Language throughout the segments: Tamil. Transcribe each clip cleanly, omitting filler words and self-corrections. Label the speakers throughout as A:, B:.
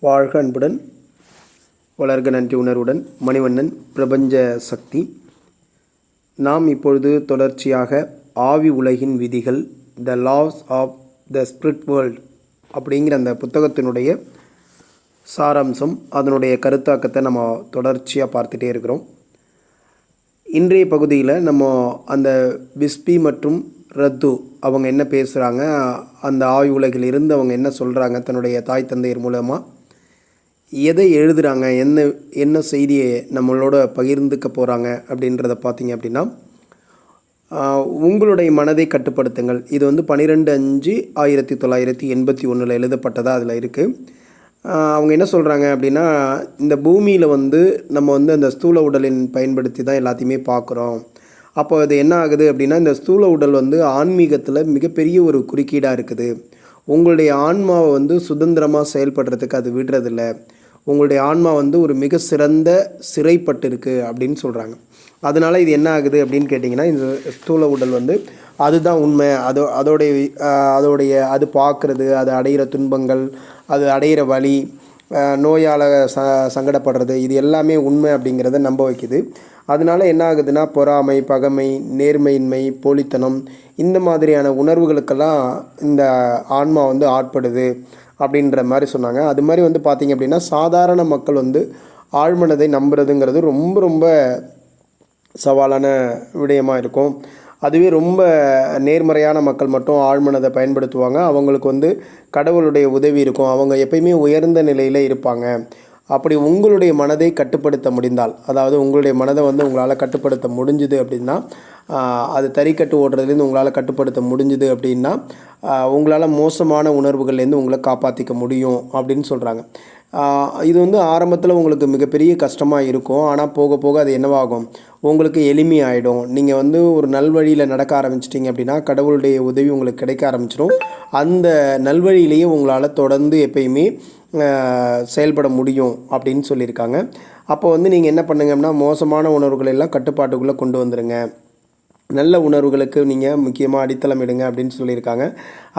A: வாழ்க அன்புடன் வளர்க நன்றி உணர்வுடன் மணிவண்ணன் பிரபஞ்ச சக்தி. நாம் இப்பொழுது தொடர்ச்சியாக ஆவி உலகின் விதிகள் the laws of the spirit world அப்படிங்கிற அந்த புத்தகத்தினுடைய சாராம்சம், அதனுடைய கருத்தாக்கத்தை நம்ம தொடர்ச்சியாக பார்த்துட்டே இருக்கிறோம். இன்றைய பகுதியில் நம்ம அந்த பிஸ்பி மற்றும் ரத்து அவங்க என்ன பேசுகிறாங்க, அந்த ஆவி உலகில் இருந்து அவங்க என்ன சொல்கிறாங்க, தன்னுடைய தாய் தந்தையர் மூலமாக எதை எழுதுகிறாங்க, என்ன செய்தியை நம்மளோட பகிர்ந்துக்க போகிறாங்க அப்படின்றத பார்த்தீங்க அப்படின்னா, உங்களுடைய மனதை கட்டுப்படுத்துங்கள். இது 12/5/1981 எழுதப்பட்டதாக அதில் இருக்குது. அவங்க என்ன சொல்கிறாங்க அப்படின்னா, இந்த பூமியில் நம்ம அந்த ஸ்தூல உடலின் பயன்படுத்தி தான் எல்லாத்தையுமே பார்க்குறோம். அப்போ அது என்ன ஆகுது அப்படின்னா, இந்த ஸ்தூல உடல் ஆன்மீகத்தில் மிகப்பெரிய ஒரு குறுக்கீடாக இருக்குது. உங்களுடைய ஆன்மாவை சுதந்திரமாக செயல்படுறதுக்கு அது விடுறதில்ல. உங்களுடைய ஆன்மா ஒரு மிக சிறந்த சிறைப்பட்டு இருக்குது அப்படின்னு சொல்கிறாங்க. அதனால் இது என்ன ஆகுது அப்படின்னு கேட்டிங்கன்னா, இந்த ஸ்தூல உடல் அதுதான் உண்மை. அதோடைய அது பார்க்குறது, அது அடையிற துன்பங்கள், அது அடையிற வலி, நோயால் சங்கடப்படுறது, இது எல்லாமே உண்மை அப்படிங்கிறத நம்ப வைக்குது. அதனால் என்ன ஆகுதுன்னா, பொறாமை, பகைமை, நேர்மையின்மை, போலித்தனம், இந்த மாதிரியான உணர்வுகளுக்கெல்லாம் இந்த ஆன்மா ஆட்படுது அப்படின்ற மாதிரி சொன்னாங்க. அது மாதிரி பார்த்திங்க அப்படின்னா, சாதாரண மக்கள் ஆழ்மனதை நம்புறதுங்கிறது ரொம்ப ரொம்ப சவாலான விடயமாக இருக்கும். அதுவே ரொம்ப நேர்மறையான மக்கள் மட்டும் ஆழ்மனதை பயன்படுத்துவாங்க. அவங்களுக்கு கடவுளுடைய உதவி இருக்கும். அவங்க எப்பயுமே உயர்ந்த நிலையில் இருப்பாங்க. அப்படி உங்களுடைய மனதை கட்டுப்படுத்த முடிந்தால், அதாவது உங்களுடைய மனதை உங்களால் கட்டுப்படுத்த முடிஞ்சுது அப்படின்னா, அது தறிக்கட்டு ஓடுறதுலேருந்து உங்களால் கட்டுப்படுத்த முடிஞ்சுது அப்படின்னா, உங்களால் மோசமான உணர்வுகள்லேருந்து உங்களை காப்பாற்றிக்க முடியும் அப்படின்னு சொல்கிறாங்க. இது ஆரம்பத்தில் உங்களுக்கு மிகப்பெரிய கஷ்டமாக இருக்கும். ஆனால் போக போக அது என்னவாகும், உங்களுக்கு எளிமையாயிடும். நீங்கள் ஒரு நல்வழியில் நடக்க ஆரம்பிச்சிட்டிங்க அப்படின்னா, கடவுளுடைய உதவி உங்களுக்கு கிடைக்க ஆரம்பிச்சிடும். அந்த நல்வழியிலேயே உங்களால் தொடர்ந்து எப்பயுமே செயல்பட முடியும் அப்படின்னு சொல்லியிருக்காங்க. அப்போ நீங்கள் என்ன பண்ணுங்க அப்படின்னா, மோசமான உணர்வுகளை எல்லாம் கட்டுப்பாட்டுக்குள்ளே கொண்டு வந்துடுங்க. நல்ல உணர்வுகளுக்கு நீங்கள் முக்கியமாக அடித்தளம் இடுங்க அப்படின்னு சொல்லியிருக்காங்க.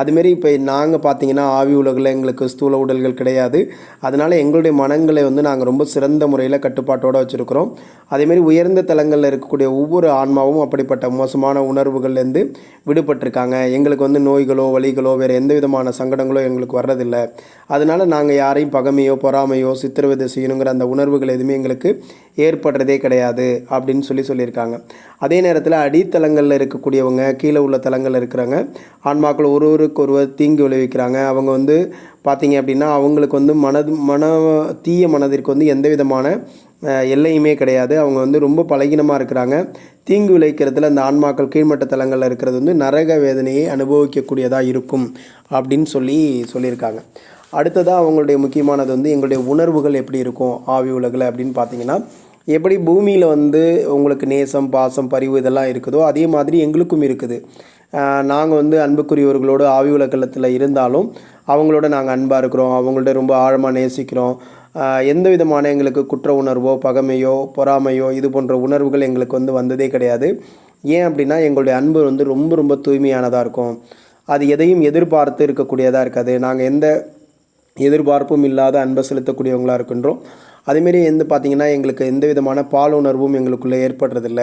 A: அதுமாரி இப்போ நாங்கள் பார்த்தீங்கன்னா, ஆவி உலகில் எங்களுக்கு ஸ்தூல உடல்கள் கிடையாது. அதனால் எங்களுடைய மனங்களை நாங்கள் ரொம்ப சிறந்த முறையில் கட்டுப்பாட்டோடு வச்சுருக்கிறோம். அதேமாரி உயர்ந்த தலங்களில் இருக்கக்கூடிய ஒவ்வொரு ஆன்மாவும் அப்படிப்பட்ட மோசமான உணர்வுகள்லேருந்து விடுபட்டிருக்காங்க. எங்களுக்கு நோய்களோ வலிகளோ வேறு எந்த விதமான சங்கடங்களோ எங்களுக்கு வர்றதில்லை. அதனால் நாங்கள் யாரையும் பகைமையோ பொறாமையோ சித்திரவதை செய்யணுங்கிற அந்த உணர்வுகள் எதுவுமே எங்களுக்கு ஏற்படுறதே கிடையாது அப்படின்னு சொல்லியிருக்காங்க. அதே நேரத்தில் அடித்தளங்களில் இருக்கக்கூடியவங்க, கீழே உள்ள தலங்களில் இருக்கிறாங்க ஆன்மாக்கள் ஒருவருக்கொருவர் தீங்கு விளைவிக்கிறாங்க. அவங்க பார்த்திங்க அப்படின்னா, அவங்களுக்கு தீய மனதிற்கு எந்த விதமான எல்லையுமே கிடையாது. அவங்க ரொம்ப பலகீனமாக இருக்கிறாங்க. தீங்கு விளைவிக்கிறதுல அந்த ஆன்மாக்கள் கீழ்மட்ட தலங்களில் இருக்கிறது நரக வேதனையை அனுபவிக்கக்கூடியதாக இருக்கும் அப்படின்னு சொல்லியிருக்காங்க. அடுத்ததாக அவங்களுடைய முக்கியமானது எங்களுடைய உணர்வுகள் எப்படி இருக்கும் ஆவி உலகில் அப்படின்னு பார்த்திங்கன்னா, எப்படி பூமியில் உங்களுக்கு நேசம், பாசம், பரிவு இதெல்லாம் இருக்குதோ அதே மாதிரி எங்களுக்கும் இருக்குது. நாங்கள் அன்புக்குரியவர்களோடு ஆவி உலகத்தில் இருந்தாலும் அவங்களோட நாங்கள் அன்பாக இருக்கிறோம். அவங்கள்ட்ட ரொம்ப ஆழமாக நேசிக்கிறோம். எந்த விதமான எங்களுக்கு குற்ற உணர்வோ பகைமையோ பொறாமையோ இது போன்ற உணர்வுகள் எங்களுக்கு வந்ததே கிடையாது. ஏன் அப்படின்னா, எங்களுடைய அன்பு ரொம்ப ரொம்ப தூய்மையானதாக இருக்கும். அது எதையும் எதிர்பார்த்து இருக்கக்கூடியதாக இருக்காது. நாங்கள் எந்த எதிர்பார்ப்பும் இல்லாத அன்பை செலுத்தக்கூடியவங்களாக இருக்கின்றோம். அதேமாரி பார்த்திங்கன்னா, எங்களுக்கு எந்த விதமான பால் உணர்வும் எங்களுக்குள்ளே ஏற்படுறதில்ல.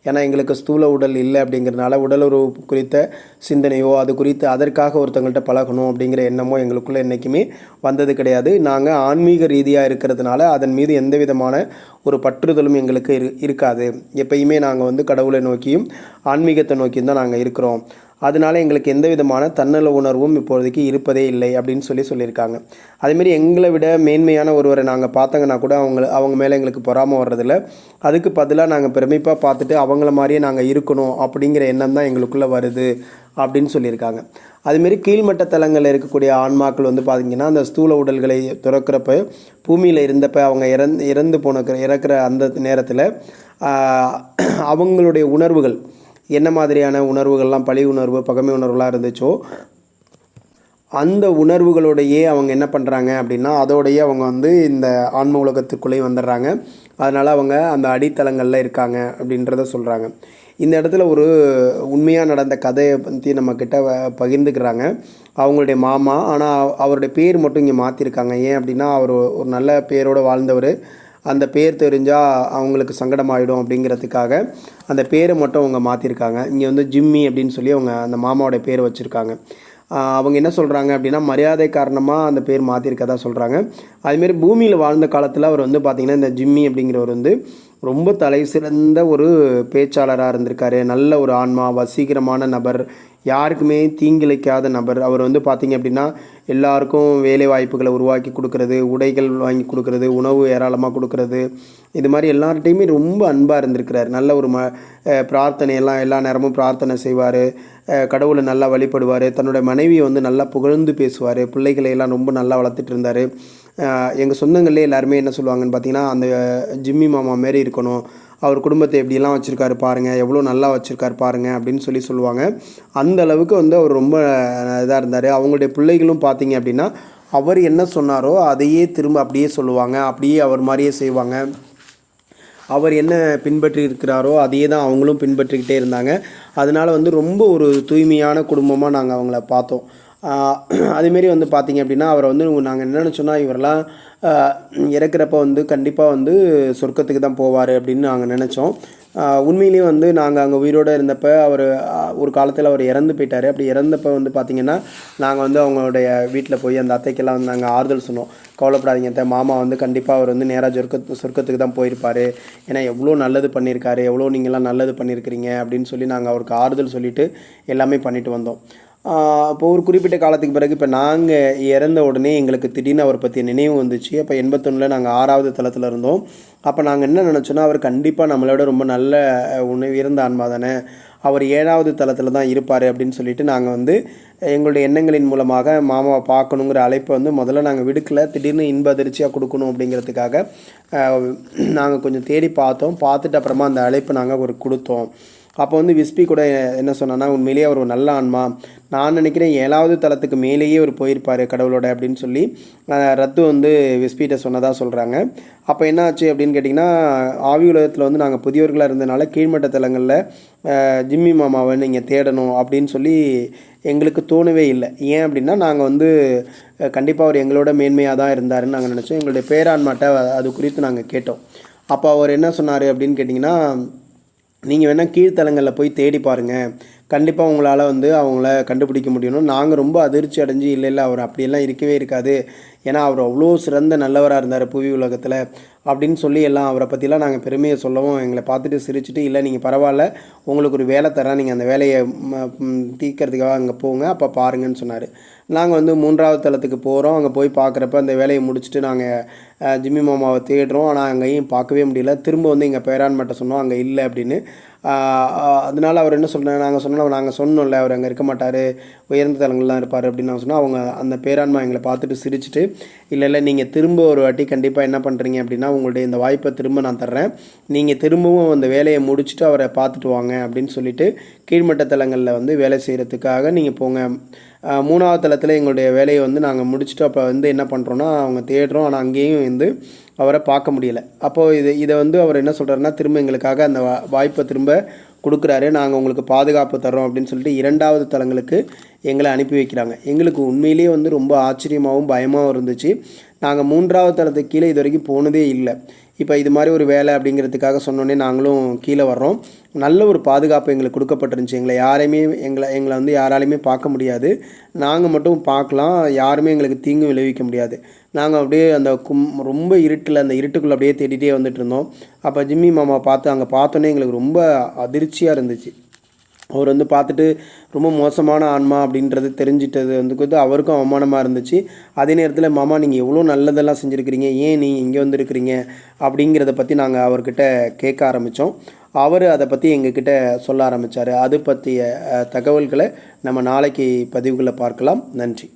A: ஏன்னா எங்களுக்கு ஸ்தூல உடல் இல்லை அப்படிங்கிறதுனால உடலுறவு குறித்த சிந்தனையோ அது குறித்து அதற்காக ஒருத்தங்கள்ட்ட பழகணும் அப்படிங்கிற எண்ணமோ எங்களுக்குள்ளே என்றைக்குமே வந்தது கிடையாது. நாங்கள் ஆன்மீக ரீதியாக இருக்கிறதுனால அதன் மீது எந்த விதமான ஒரு பற்றுதலும் எங்களுக்கு இருக்காது. எப்பயுமே நாங்கள் கடவுளை நோக்கியும் ஆன்மீகத்தை நோக்கியும் தான் நாங்கள் இருக்கிறோம். அதனால் எங்களுக்கு எந்த விதமான தன்னல உணர்வும் இப்போதைக்கு இருப்பதே இல்லை அப்படின்னு சொல்லியிருக்காங்க. அதேமாரி எங்களை விட மேன்மையான ஒருவரை நாங்கள் பார்த்தங்கன்னா கூட அவங்க மேலே எங்களுக்கு பொறாமல் வர்றதில்ல. அதுக்கு பதிலாக நாங்கள் பெருமைப்பாக பார்த்துட்டு அவங்கள மாதிரியே நாங்கள் இருக்கணும் அப்படிங்கிற எண்ணம் தான் எங்களுக்குள்ளே வருது அப்படின்னு சொல்லியிருக்காங்க. அதுமாரி கீழ்மட்ட தலங்களில் இருக்கக்கூடிய ஆன்மாக்கள் பார்த்திங்கன்னா, அந்த ஸ்தூல உடல்களை துறக்கிறப்ப பூமியில் இருந்தப்போ அவங்க இறக்குற அந்த நேரத்தில் அவங்களுடைய உணர்வுகள் என்ன மாதிரியான உணர்வுகள்லாம் பழி உணர்வு பகைமை உணர்வுலாம் இருந்துச்சோ அந்த உணர்வுகளோடையே அவங்க என்ன பண்ணுறாங்க அப்படின்னா, அதோடையே அவங்க இந்த ஆன்ம உலகத்துக்குள்ளேயே வந்துடுறாங்க. அதனால் அவங்க அந்த அடித்தளங்களில் இருக்காங்க அப்படின்றத சொல்கிறாங்க. இந்த இடத்துல ஒரு உண்மையாக நடந்த கதையை பற்றி நம்மக்கிட்ட பகிர்ந்துக்கிறாங்க. அவங்களுடைய மாமா. ஆனால் அவருடைய பேர் மட்டும் இங்கே மாற்றிருக்காங்க. ஏன் அப்படின்னா அவர் ஒரு நல்ல பேரோடு வாழ்ந்தவர். அந்த பேர் தெரிஞ்சால் அவங்களுக்கு சங்கடமாயிடும் அப்படிங்கிறதுக்காக அந்த பேரை மட்டும் அவங்க மாற்றிருக்காங்க. இங்கே வந்து ஜிம்மி அப்படின்னு சொல்லி அவங்க அந்த மாமாவோடைய பேர் வச்சுருக்காங்க. அவங்க என்ன சொல்கிறாங்க அப்படின்னா மரியாதை காரணமாக அந்த பேர் மாற்றிருக்கதா சொல்கிறாங்க. அதுமாரி பூமியில் வாழ்ந்த காலத்தில் அவர் வந்து பார்த்திங்கன்னா இந்த ஜிம்மி அப்படிங்கிறவர் வந்து ரொம்ப தலை சிறந்த ஒரு பேச்சாளராக இருந்திருக்காரு. நல்ல ஒரு ஆன்மா, வசீகரமான நபர், யாருக்குமே தீங்கிழைக்காத நபர். அவர் வந்து பார்த்திங்க அப்படின்னா எல்லாருக்கும் வேலை வாய்ப்புகளை உருவாக்கி கொடுக்குறது, உடைகள் வாங்கி கொடுக்குறது, உணவு ஏராளமாக கொடுக்குறது, இது மாதிரி எல்லார்ட்டையுமே ரொம்ப அன்பாக இருந்திருக்கிறார். நல்ல ஒரு பிரார்த்தனையெல்லாம் எல்லா நேரமும் பிரார்த்தனை செய்வார், கடவுளை நல்லா வழிபடுவார், தன்னோட மனைவியை வந்து நல்லா புகழ்ந்து பேசுவார், பிள்ளைகளை எல்லாம் ரொம்ப நல்லா வளர்த்துட்டு இருந்தார். எங்கள் சொந்தங்களே எல்லாருமே என்ன சொல்லுவாங்கன்னு பார்த்தீங்கன்னா, அந்த ஜிம்மி மாமா மாரி இருக்கணும், அவர் குடும்பத்தை எப்படியெல்லாம் வச்சுருக்காரு பாருங்கள், எவ்வளோ நல்லா வச்சுருக்காரு பாருங்கள் அப்படின்னு சொல்லுவாங்க. அந்த அளவுக்கு வந்து அவர் ரொம்ப இதாக இருந்தார். அவங்களுடைய பிள்ளைகளும் பார்த்தீங்க அப்படின்னா அவர் என்ன சொன்னாரோ அதையே திரும்ப அப்படியே சொல்லுவாங்க, அப்படியே அவர் மாதிரியே செய்வாங்க. அவர் என்ன பின்பற்றி இருக்கிறாரோ அதையே தான் அவங்களும் பின்பற்றிக்கிட்டே இருந்தாங்க. அதனால் வந்து ரொம்ப ஒரு தூய்மையான குடும்பமாக நாங்கள் அவங்கள பார்த்தோம். அதுமாரி வந்து பார்த்திங்க அப்படின்னா அவரை வந்து நாங்கள் என்ன நினச்சோன்னா இவரெல்லாம் இறக்குறப்ப வந்து கண்டிப்பாக வந்து சொர்க்கத்துக்கு தான் போவார் அப்படின்னு நாங்கள் நினச்சோம். உண்மையிலேயே வந்து நாங்கள் அங்கே உயிரோடு இருந்தப்போ அவர் ஒரு காலத்தில் அவர் இறந்து போயிட்டார். அப்படி இறந்தப்போ வந்து பார்த்திங்கன்னா நாங்கள் வந்து அவங்களுடைய வீட்டில் போய் அந்த அத்தைக்கெல்லாம் வந்து நாங்கள் ஆறுதல் சொன்னோம். கவலைப்படாதீங்க அத்தை, மாமா வந்து கண்டிப்பாக அவர் வந்து நேராக சொர்க்கத்துக்கு தான் போயிருப்பார், ஏன்னா எவ்வளோ நல்லது பண்ணியிருக்காரு, எவ்வளோ நீங்கள்லாம் நல்லது பண்ணியிருக்கிறீங்க அப்படின்னு சொல்லி நாங்கள் அவருக்கு ஆறுதல் சொல்லிவிட்டு எல்லாமே பண்ணிட்டு வந்தோம். இப்போ ஒரு குறிப்பிட்ட காலத்துக்கு பிறகு இப்போ நாங்கள் இறந்த உடனே எங்களுக்கு திடீர்னு அவரை பற்றிய நினைவு வந்துச்சு. அப்போ 81 நாங்கள் 6வது தளத்தில் இருந்தோம். அப்போ நாங்கள் என்ன நினச்சோன்னா அவர் கண்டிப்பாக நம்மளோட ரொம்ப நல்ல உயர்ந்த ஆன்மா தானே, அவர் 7வது தளத்தில் தான் இருப்பார் அப்படின்னு சொல்லிட்டு நாங்கள் வந்து எங்களுடைய எண்ணங்களின் மூலமாக மாமாவை பார்க்கணுங்கிற அழைப்பை வந்து முதல்ல நாங்கள் விடுக்கலை. திடீர்னு இன்ப அதிர்ச்சியாக கொடுக்கணும் அப்படிங்கிறதுக்காக நாங்கள் கொஞ்சம் தேடி பார்த்தோம். பார்த்துட்டு அப்புறமா அந்த அழைப்பை நாங்கள் ஒரு கொடுத்தோம். அப்போ வந்து விஸ்பி கூட என்ன சொன்னான்னா, உண்மையிலேயே அவர் ஒரு நல்ல ஆன்மா, நான் நினைக்கிறேன் 7வது தளத்துக்கு மேலேயே அவர் போயிருப்பார் கடவுளோட அப்படின்னு சொல்லி ரத்து வந்து விஸ்பிகிட்ட சொன்னதாக சொல்கிறாங்க. அப்போ என்ன ஆச்சு அப்படின்னு கேட்டிங்கன்னா, ஆவி உலகத்தில் வந்து நாங்கள் புதியவர்களாக இருந்ததுனால கீழ்மட்ட தலங்களில் ஜிம்மி மாமாவை நீங்கள் தேடணும் அப்படின்னு சொல்லி எங்களுக்கு தோணவே இல்லை. ஏன் அப்படின்னா நாங்கள் வந்து கண்டிப்பாக அவர் எங்களோட மேன்மையாக தான் இருந்தாருன்னு நாங்கள் நினச்சோம். எங்களுடைய பேரான்மாட்ட அது குறித்து நாங்கள் கேட்டோம். அப்போ அவர் என்ன சொன்னார் அப்படின்னு கேட்டிங்கன்னா, நீங்கள் வேணால் கீழ்த்தலங்களில் போய் தேடி பாருங்கள், கண்டிப்பாக உங்களால் வந்து அவங்கள கண்டுபிடிக்க முடியணும். நாங்கள் ரொம்ப அதிர்ச்சி அடைஞ்சு இல்லை அவர் அப்படியெல்லாம் இருக்கவே இருக்காது, ஏன்னா அவர் அவ்வளோ சிறந்த நல்லவராக இருந்தார் புவி உலகத்தில் அப்படின்னு சொல்லி எல்லாம் அவரை பற்றிலாம் நாங்கள் பெருமையை சொல்லவும் எங்களை பார்த்துட்டு சிரிச்சுட்டு, இல்லை நீங்கள் பரவாயில்ல, உங்களுக்கு ஒரு வேலை தரேன், நீங்கள் அந்த வேலையை தீர்க்கறதுக்காக அங்கே போங்க, அப்போ பாருங்கன்னு சொன்னார். நாங்கள் வந்து 3வது தளத்துக்கு போகிறோம். அங்கே போய் பார்க்குறப்ப அந்த வேலையை முடிச்சுட்டு நாங்கள் ஜிம்மி மாமாவை தேடுறோம். ஆனால் அங்கேயும் பார்க்கவே முடியல. திரும்ப வந்து எங்கள் பேரான்மாட்ட சொன்னோம், அங்கே இல்லை அப்படின்னு. அதனால் அவர் என்ன சொல்கிறாங்க, நாங்கள் சொன்னோம்ல அவர் அங்கே இருக்க மாட்டார், உயர்ந்த தலங்கள் தான் இருப்பார் அப்படின்னு நாங்கள் சொன்னோம். அவங்க அந்த பேரான்மா எங்களை பார்த்துட்டு சிரிச்சுட்டு, இல்லை நீங்கள் திரும்ப ஒரு வாட்டி கண்டிப்பாக என்ன பண்ணுறீங்க அப்படின்னா, உங்களுடைய இந்த வாய்ப்பை திரும்ப நான் தர்றேன், நீங்கள் திரும்பவும் அந்த வேலையை முடிச்சுட்டு அவரை பார்த்துட்டு வாங்க அப்படின்னு சொல்லிவிட்டு கீழ்மட்ட தலங்களில் வந்து வேலை செய்கிறதுக்காக நீங்கள் போங்க. 3வது தளத்தில் எங்களுடைய வேலையை வந்து நாங்கள் முடிச்சுட்டு அப்போ வந்து என்ன பண்ணுறோன்னா அவங்க தேடுறோம், ஆனால் அங்கேயும் வந்து அவரை பார்க்க முடியலை. அப்போது இதை வந்து அவர் என்ன சொல்கிறாருன்னா, திரும்ப எங்களுக்காக அந்த வாய்ப்பை திரும்ப கொடுக்குறாரு, நாங்கள் உங்களுக்கு பாதுகாப்பு தரோம் அப்படின்னு சொல்லிட்டு 2வது தளங்களுக்கு எங்களை அனுப்பி வைக்கிறாங்க. எங்களுக்கு உண்மையிலேயே வந்து ரொம்ப ஆச்சரியமாகவும் பயமாகவும் இருந்துச்சு. நாங்கள் 3வது தளத்துக்கு கீழே இது வரைக்கும் போனதே இல்லை. இப்போ இது மாதிரி ஒரு வேலை அப்படிங்கிறதுக்காக சொன்னோன்னே நாங்களும் கீழே வர்றோம். நல்ல ஒரு பாதுகாப்பு எங்களுக்கு கொடுக்கப்பட்டிருந்துச்சு. எங்களை வந்து யாராலையுமே பார்க்க முடியாது, நாங்கள் மட்டும் பார்க்கலாம், யாருமே எங்களுக்கு தீங்கு விளைவிக்க முடியாது. நாங்கள் அப்படியே அந்த ரொம்ப இருட்டில் அந்த இருட்டுக்குள்ளே அப்படியே தேடிகிட்டே வந்துட்டு இருந்தோம். அப்போ ஜிம்மி மாமா பார்த்து அங்கே பார்த்தோன்னே எங்களுக்கு ரொம்ப அதிர்ச்சியாக இருந்துச்சு. அவர் வந்து பார்த்துட்டு ரொம்ப மோசமான ஆன்மா அப்படின்றது தெரிஞ்சிட்டது வந்து அவருக்கும் அவமானமாக இருந்துச்சு. அதே நேரத்தில் மாமா நீங்கள் எவ்வளோ நல்லதெல்லாம் செஞ்சுருக்கிறீங்க, ஏன் நீங்கள் இங்கே வந்துருக்கிறீங்க அப்படிங்கிறத பற்றி நாங்கள் அவர்கிட்ட கேட்க ஆரம்பித்தோம். அவர் அதை பற்றி எங்ககிட்ட சொல்ல ஆரம்பித்தார். அது பற்றிய தகவல்களை நம்ம நாளைக்கு பதிவுகளை பார்க்கலாம். நன்றி.